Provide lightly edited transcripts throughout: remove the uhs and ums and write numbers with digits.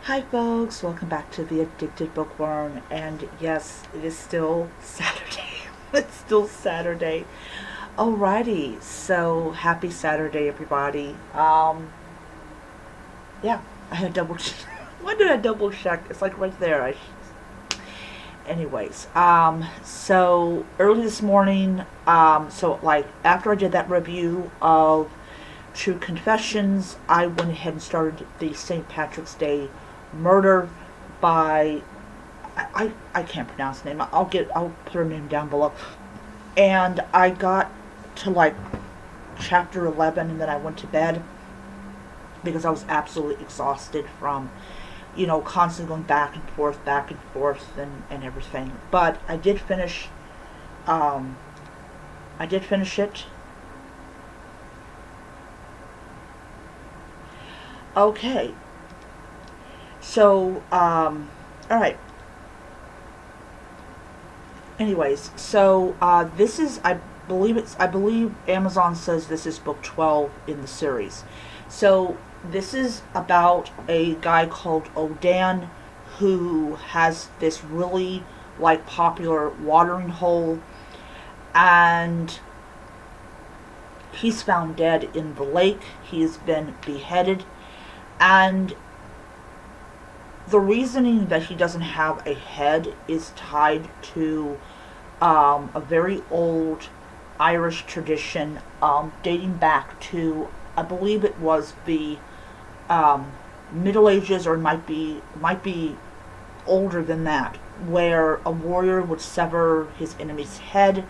Hi folks, welcome back to The Addicted Bookworm, and yes, it is still Saturday. It's still Saturday. Alrighty, so happy Saturday everybody. Yeah, I had double check. Why did I double check? It's like right there. Anyways, so early this morning, so like after I did that review of True Confessions, I went ahead and started the St. Patrick's Day Murder by I can't pronounce the name. I'll put her name down below. And I got to like chapter 11 and then I went to bed because I was absolutely exhausted from constantly going back and forth and everything. But I did finish it. Okay. So, alright. Anyways, so, this is, I believe Amazon says this is book 12 in the series. So, this is about a guy called Odan who has this really, popular watering hole, and he's found dead in the lake. He's been beheaded, and the reasoning that he doesn't have a head is tied to a very old Irish tradition dating back to, I believe it was the Middle Ages, or might be older than that, where a warrior would sever his enemy's head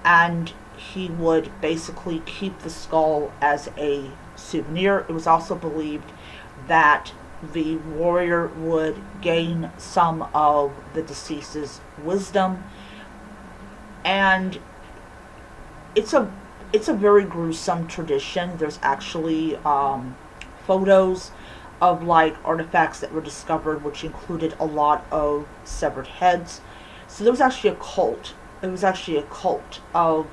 and he would basically keep the skull as a souvenir. It was also believed that the warrior would gain some of the deceased's wisdom, and it's a very gruesome tradition. There's actually photos of artifacts that were discovered, which included a lot of severed heads. So there was actually a cult. It was actually a cult of,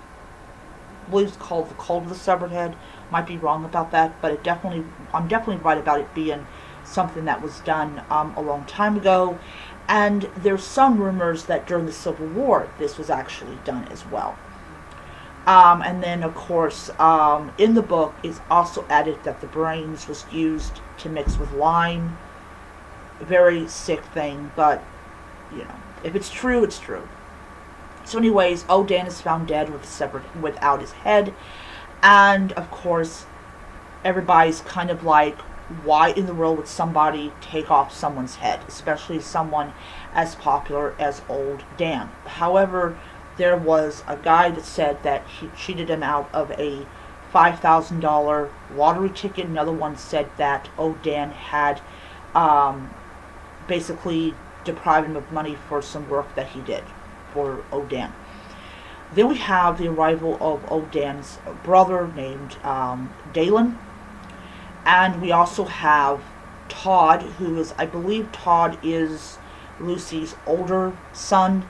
I believe it's called the Cult of the Severed Head. Might be wrong about that, but I'm definitely right about it being something that was done a long time ago. And there's some rumors that during the Civil War this was actually done as well. And then of course in the book is also added that the brains was used to mix with lime. Very sick thing, but if it's true, it's true. So anyways, Odan is found dead without his head, and of course everybody's kind of like, why in the world would somebody take off someone's head, especially someone as popular as Old Dan? However, there was a guy that said that he cheated him out of a $5,000 lottery ticket. Another one said that Odan had basically deprived him of money for some work that he did for Odan. Then we have the arrival of Odan's brother named Dalen. And we also have Todd, who is, I believe Todd is Lucy's older son.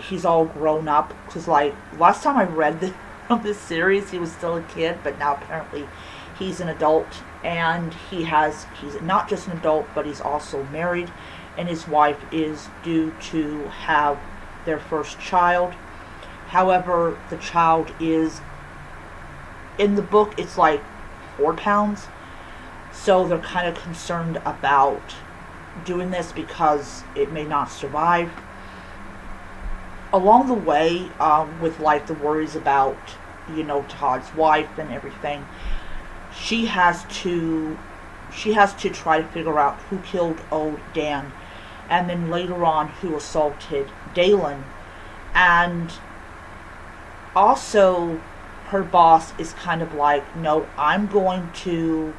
He's all grown up, because last time I read this series, he was still a kid, but now apparently he's an adult, and he's not just an adult, but he's also married, and his wife is due to have their first child. However, the child is, in the book, it's 4 pounds. So they're kind of concerned about doing this because it may not survive. Along the way, with the worries about, Todd's wife and everything, she has to try to figure out who killed Old Dan, and then later on who assaulted Dalen. And also her boss is kind of like, no, I'm going to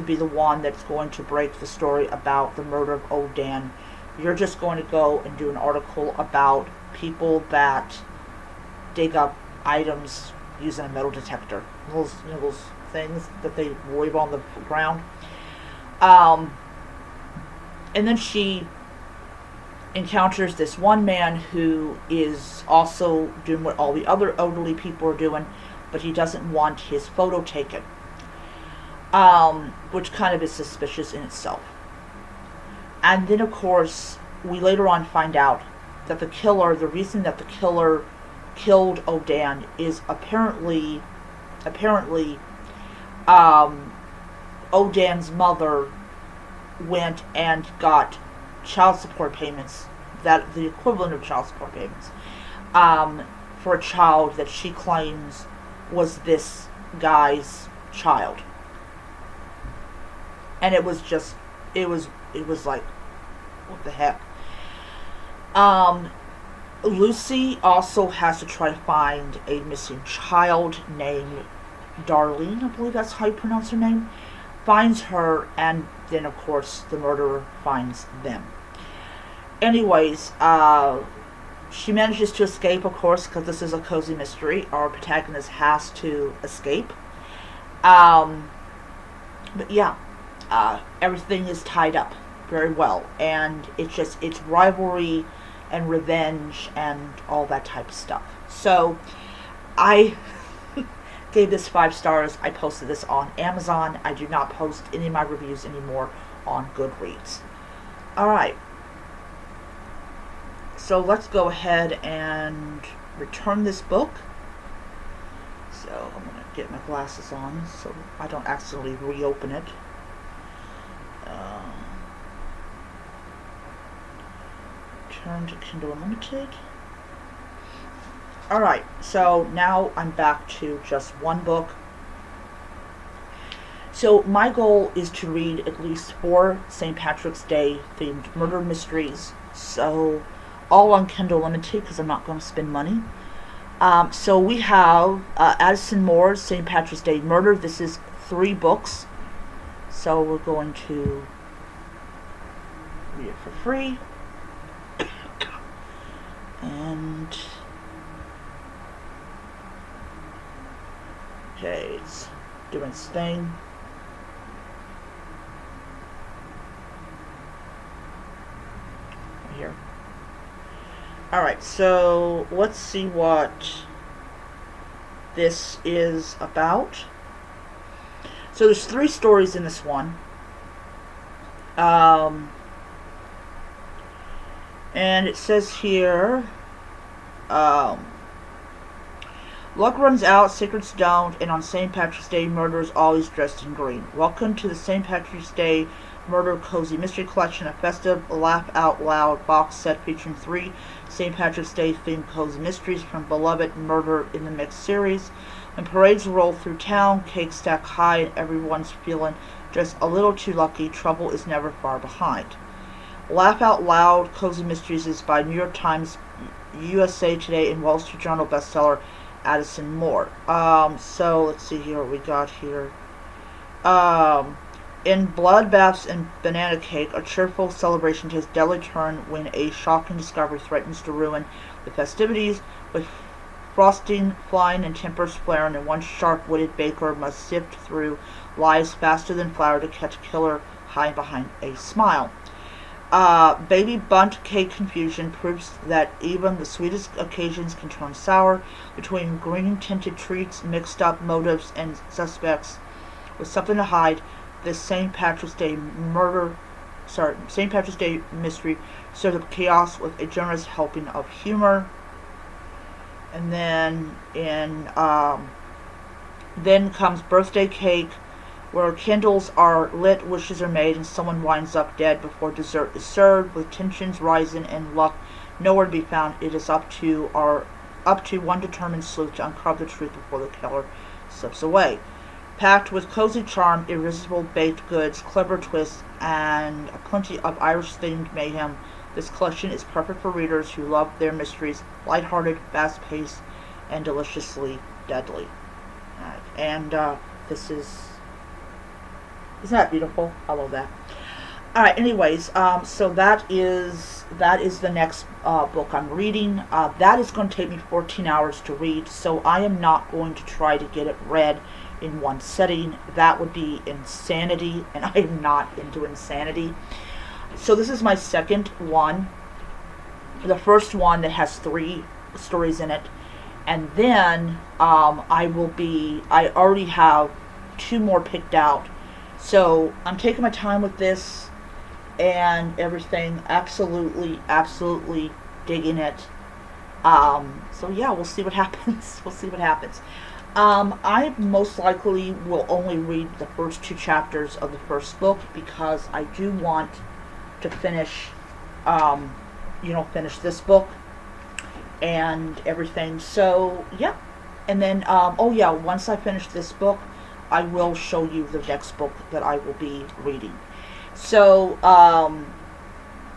be the one that's going to break the story about the murder of Old Dan. You're just going to go and do an article about people that dig up items using a metal detector. Those things that they wave on the ground. And then she encounters this one man who is also doing what all the other elderly people are doing, but he doesn't want his photo taken, which kind of is suspicious in itself. And then, of course, we later on find out that the reason that the killer killed Odan is apparently, um, Odan's mother went and got child support payments, that the equivalent of child support payments, for a child that she claims was this guy's child. And it was like, what the heck? Lucy also has to try to find a missing child named Darlene, I believe that's how you pronounce her name. Finds her, and then of course the murderer finds them. Anyways, she manages to escape, of course, because this is a cozy mystery. Our protagonist has to escape. But yeah, everything is tied up very well, and it's rivalry and revenge and all that type of stuff. So I gave this 5 stars. I posted this on Amazon. I do not post any of my reviews anymore on Goodreads. Alright, so let's go ahead and return this book. So I'm going to get my glasses on so I don't accidentally reopen it. Turn to Kindle Unlimited. Alright, so now I'm back to just one book. So my goal is to read at least 4 St. Patrick's Day themed murder mysteries. So all on Kindle Unlimited because I'm not going to spend money. So we have Addison Moore's St. Patrick's Day Murder. This is 3 books. So we're going to read it for free. And okay, it's doing its thing. Here. Alright, so let's see what this is about. So there's 3 stories in this one. And it says here, luck runs out, secrets don't, and on St. Patrick's Day, murder is always dressed in green. Welcome to the St. Patrick's Day Murder Cozy Mystery Collection, a festive, laugh out loud box set featuring 3 St. Patrick's Day themed cozy mysteries from beloved Murder in the Mix series. When parades roll through town, cakes stack high, and everyone's feeling just a little too lucky, trouble is never far behind. Laugh Out Loud Cozy Mysteries is by New York Times, USA Today, and Wall Street Journal bestseller Addison Moore. So let's see here what we got here. In Bloodbaths and Banana Cake, a cheerful celebration takes deadly turn when a shocking discovery threatens to ruin the festivities. With frosting flying and tempers flaring, and one sharp-witted baker must sift through lies faster than flour to catch a killer hiding behind a smile. Baby Bunt Cake Confusion proves that even the sweetest occasions can turn sour. Between green-tinted treats, mixed-up motives, and suspects with something to hide, this St. Patrick's Day mystery stirs up chaos with a generous helping of humor. And then then comes Birthday Cake, where candles are lit, wishes are made, and someone winds up dead before dessert is served. With tensions rising and luck nowhere to be found, it is up to one determined sleuth to uncover the truth before the killer slips away. Packed with cozy charm, irresistible baked goods, clever twists, and plenty of Irish-themed mayhem, this collection is perfect for readers who love their mysteries, lighthearted, fast-paced, and deliciously deadly. Right. And this is... Isn't that beautiful? I love that. Alright, anyways, so that is the next book I'm reading. That is going to take me 14 hours to read, so I am not going to try to get it read in one setting. That would be insanity, and I am not into insanity. So this is my second one. The first one that has 3 stories in it. And then I already have 2 more picked out. So I'm taking my time with this, and everything. Absolutely, absolutely digging it. So yeah, we'll see what happens. We'll see what happens. I most likely will only read the first two chapters of the first book because I do want to finish, finish this book and everything. So yeah, and then oh yeah, once I finish this book, I will show you the next book that I will be reading. So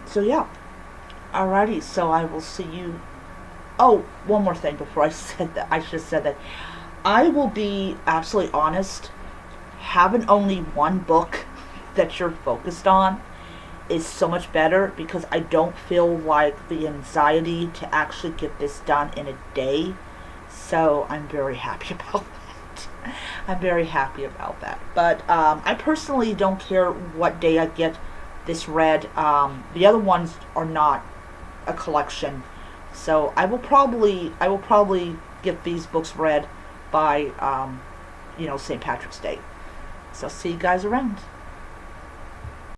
so yeah, alrighty. So I will see you. Oh, one more thing before I said that. I should have said that. I will be absolutely honest. Having only one book that you're focused on is so much better because I don't feel like the anxiety to actually get this done in a day. So I'm very happy about that. I'm very happy about that. But I personally don't care what day I get this read. The other ones are not a collection, so I will probably get these books read by St. Patrick's Day. So see you guys around.